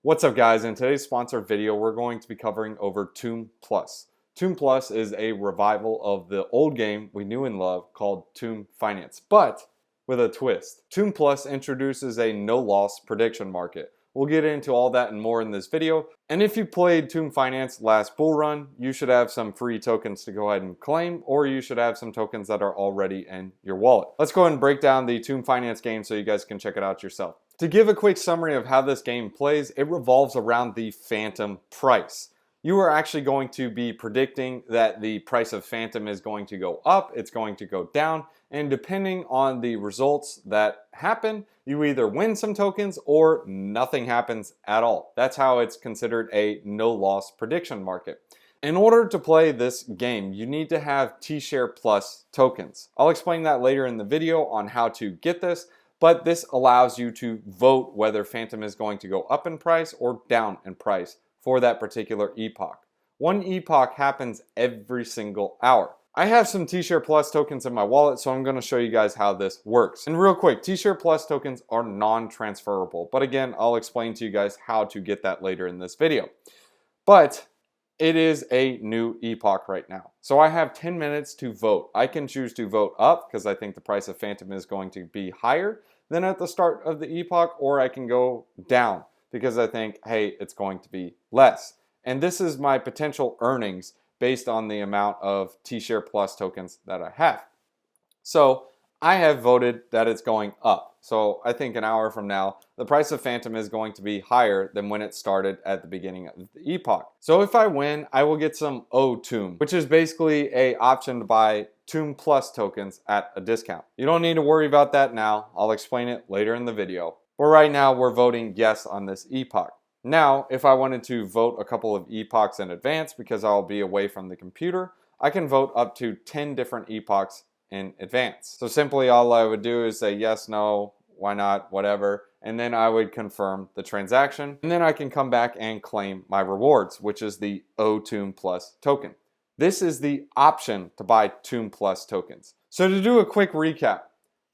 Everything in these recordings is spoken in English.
What's up guys, in today's sponsored video we're going to be covering over Tomb Plus. Tomb Plus is a revival of the old game we knew and loved called Tomb Finance, but with a twist. Tomb Plus introduces a no-loss prediction market. We'll get into all that and more in this video, and if you played Tomb Finance last bull run, you should have some free tokens to go ahead and claim, or you should have some tokens that are already in your wallet. Let's go ahead and break down the Tomb Finance game so you guys can check it out yourself. To give a quick summary of how this game plays, it revolves around the Phantom price. You are actually going to be predicting that the price of Phantom is going to go up, it's going to go down, and depending on the results that happen, you either win some tokens or nothing happens at all. That's how it's considered a no-loss prediction market. In order to play this game, you need to have T-Share Plus tokens. I'll explain that later in the video on how to get this, but this allows you to vote whether Phantom is going to go up in price or down in price for that particular epoch. One epoch happens every single hour. I have some T-Share Plus tokens in my wallet, so I'm going to show you guys how this works. And real quick, T-Share Plus tokens are non-transferable, but again, I'll explain to you guys how to get that later in this video. But it is a new epoch right now. So I have 10 minutes to vote. I can choose to vote up because I think the price of Phantom is going to be higher than at the start of the epoch, or I can go down because I think, hey, it's going to be less. And this is my potential earnings based on the amount of T-Share Plus tokens that I have. So I have voted that it's going up. So I think an hour from now, the price of Phantom is going to be higher than when it started at the beginning of the epoch. So if I win, I will get some O-Tomb, which is basically a option to buy Tomb Plus tokens at a discount. You don't need to worry about that now. I'll explain it later in the video. But right now, we're voting yes on this epoch. Now, if I wanted to vote a couple of epochs in advance because I'll be away from the computer, I can vote up to 10 different epochs in advance. So simply all I would do is say yes, no, why not, whatever, and then I would confirm the transaction, and then I can come back and claim my rewards, which is the O-Tomb Plus token. This is the option to buy Tomb Plus tokens. So to do a quick recap,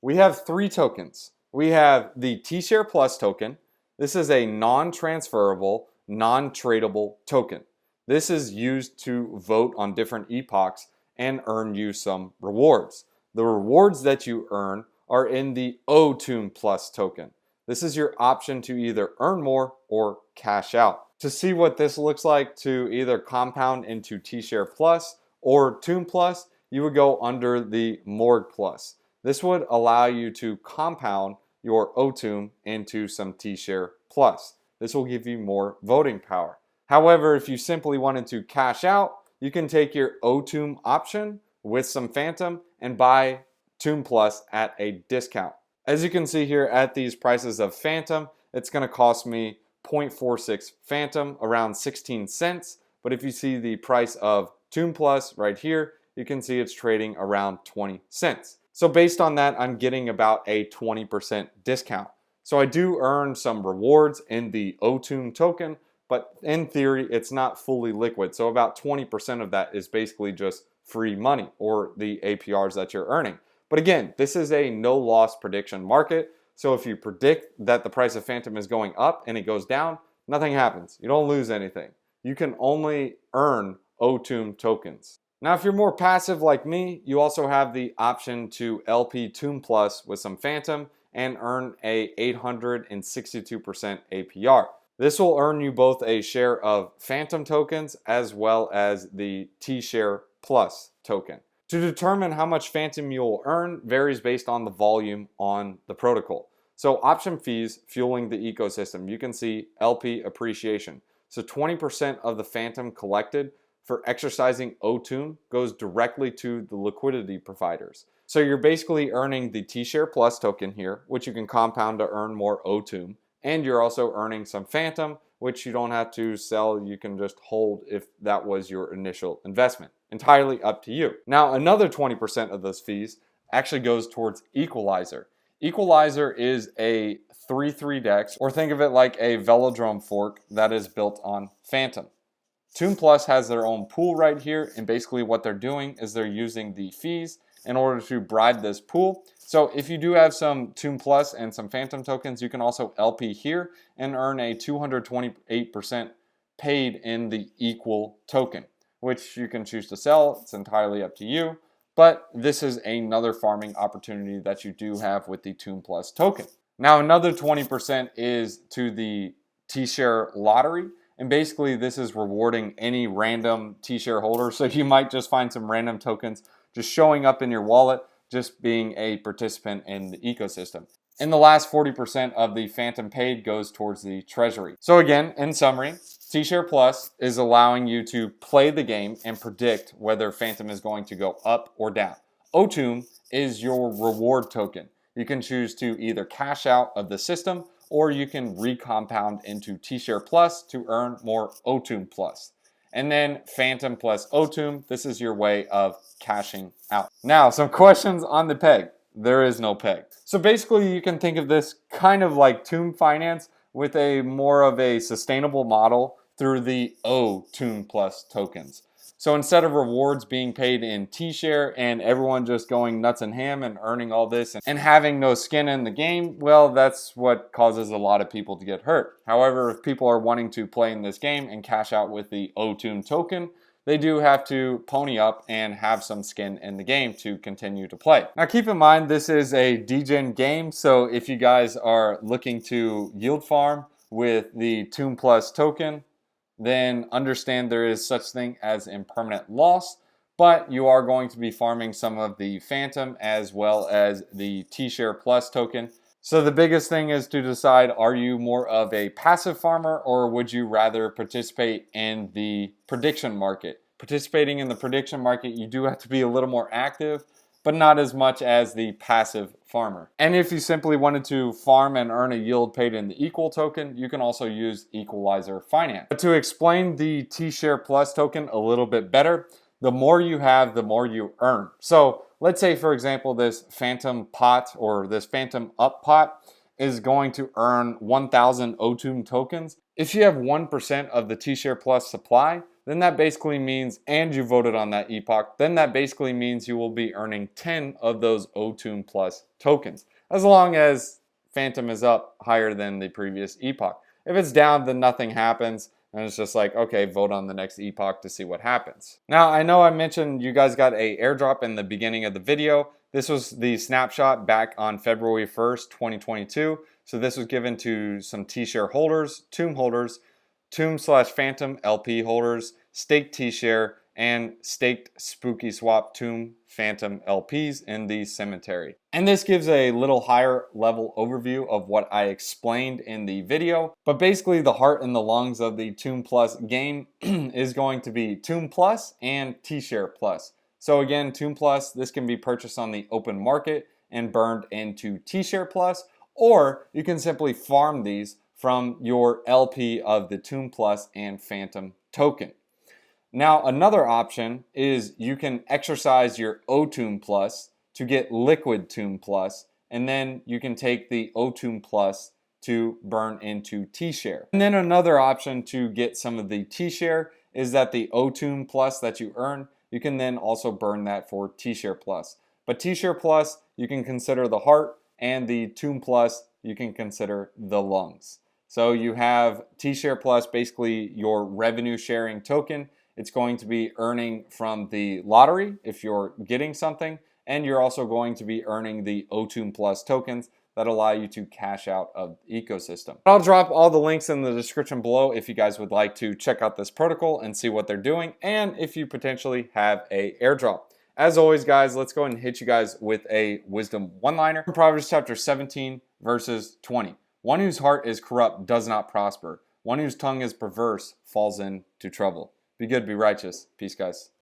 we have three tokens. We have the T-Share Plus token. This is a non-transferable, non-tradable token. This is used to vote on different epochs and earn you some rewards. The rewards that you earn are in the O-Tomb Plus token. This is your option to either earn more or cash out. To see what this looks like to either compound into T-Share Plus or Tomb Plus, you would go under the Morgue Plus. This would allow you to compound your O-Tomb into some T-Share Plus. This will give you more voting power. However, if you simply wanted to cash out, you can take your O-Tomb option with some Phantom and buy Tomb Plus at a discount. As you can see here at these prices of Phantom, it's going to cost me 0.46 Phantom, around 16 cents. But if you see the price of Tomb Plus right here, you can see it's trading around 20 cents. So based on that, I'm getting about a 20% discount. So I do earn some rewards in the O-Tomb token, but in theory, it's not fully liquid. So about 20% of that is basically just free money or the APRs that you're earning. But again, this is a no-loss prediction market. So if you predict that the price of Phantom is going up and it goes down, nothing happens. You don't lose anything. You can only earn O-Tomb tokens. Now, if you're more passive like me, you also have the option to LP Tomb Plus with some Phantom and earn a 862% APR. This will earn you both a share of Phantom tokens as well as the T-Share Plus token. To determine how much Phantom you'll earn varies based on the volume on the protocol. So option fees fueling the ecosystem, you can see LP appreciation. So 20% of the Phantom collected for exercising O-Tomb goes directly to the liquidity providers. So you're basically earning the T-Share Plus token here, which you can compound to earn more O-Tomb, and you're also earning some Phantom, which you don't have to sell, you can just hold if that was your initial investment. Entirely up to you. Now, another 20% of those fees actually goes towards Equalizer. Equalizer is a 3-3 DEX, or think of it like a velodrome fork that is built on Phantom. Tomb Plus has their own pool right here, and basically what they're doing is they're using the fees in order to bribe this pool. So if you do have some Toon Plus and some Phantom tokens, you can also LP here and earn a 228% paid in the equal token, which you can choose to sell. It's entirely up to you. But this is another farming opportunity that you do have with the Toon Plus token. Now another 20% is to the T-share lottery. And basically this is rewarding any random T-share holder. So you might just find some random tokens just showing up in your wallet, just being a participant in the ecosystem. And the last 40% of the Phantom paid goes towards the treasury. So again, in summary, T-share Plus is allowing you to play the game and predict whether Phantom is going to go up or down. OTOOM is your reward token. You can choose to either cash out of the system or you can recompound into T-share Plus to earn more OTOOM Plus. And then Phantom plus OTOOM, this is your way of cashing out. Now, some questions on the peg. There is no peg. So basically you can think of this kind of like Toon Finance with a more of a sustainable model through the OTOOM Plus tokens. So instead of rewards being paid in T-share and everyone just going nuts and ham and earning all this and having no skin in the game, well, that's what causes a lot of people to get hurt. However, if people are wanting to play in this game and cash out with the OTOOM token, they do have to pony up and have some skin in the game to continue to play. Now keep in mind, this is a degen game, so if you guys are looking to yield farm with the Toon Plus token, then understand there is such thing as impermanent loss, but you are going to be farming some of the Phantom as well as the T-share Plus token. So the biggest thing is to decide, are you more of a passive farmer or would you rather participate in the prediction market? Participating in the prediction market, you do have to be a little more active, but not as much as the passive farmer. And if you simply wanted to farm and earn a yield paid in the equal token, you can also use Equalizer Finance. But to explain the T-share Plus token a little bit better, the more you have, the more you earn. So let's say, for example, this Phantom pot or this Phantom up pot is going to earn 1,000 OTOOM tokens. If you have 1% of the T-share Plus supply, then that basically means, and you voted on that epoch, then that basically means you will be earning 10 of those OTOOM Plus tokens, as long as Phantom is up higher than the previous epoch. If it's down, then nothing happens, and it's just like, okay, vote on the next epoch to see what happens. Now, I know I mentioned you guys got a airdrop in the beginning of the video. This was the snapshot back on February 1st, 2022. So this was given to some T-share holders, TOOM holders, TOOM/Phantom LP holders, staked T-share, and staked Spooky Swap TOOM Phantom LPs in the cemetery. And this gives a little higher level overview of what I explained in the video. But basically the heart and the lungs of the TOOM Plus game is going to be TOOM Plus and T-share Plus. So again, TOOM Plus, this can be purchased on the open market and burned into T-share Plus, or you can simply farm these from your LP of the TOOM Plus and Phantom token. Now another option is you can exercise your OTOOM Plus to get liquid TOOM Plus, and then you can take the OTOOM Plus to burn into T-share. And then another option to get some of the T-share is that the OTOOM Plus that you earn, you can then also burn that for T-share Plus. But T-share Plus, you can consider the heart, and the TOOM Plus, you can consider the lungs. So you have T-share Plus, basically your revenue sharing token. It's going to be earning from the lottery if you're getting something, and you're also going to be earning the OTOOM Plus tokens that allow you to cash out of the ecosystem. I'll drop all the links in the description below if you guys would like to check out this protocol and see what they're doing, and if you potentially have a airdrop. As always, guys, let's go ahead and hit you guys with a wisdom one-liner. Proverbs chapter 17, verses 20. One whose heart is corrupt does not prosper. One whose tongue is perverse falls into trouble. Be good, be righteous. Peace, guys.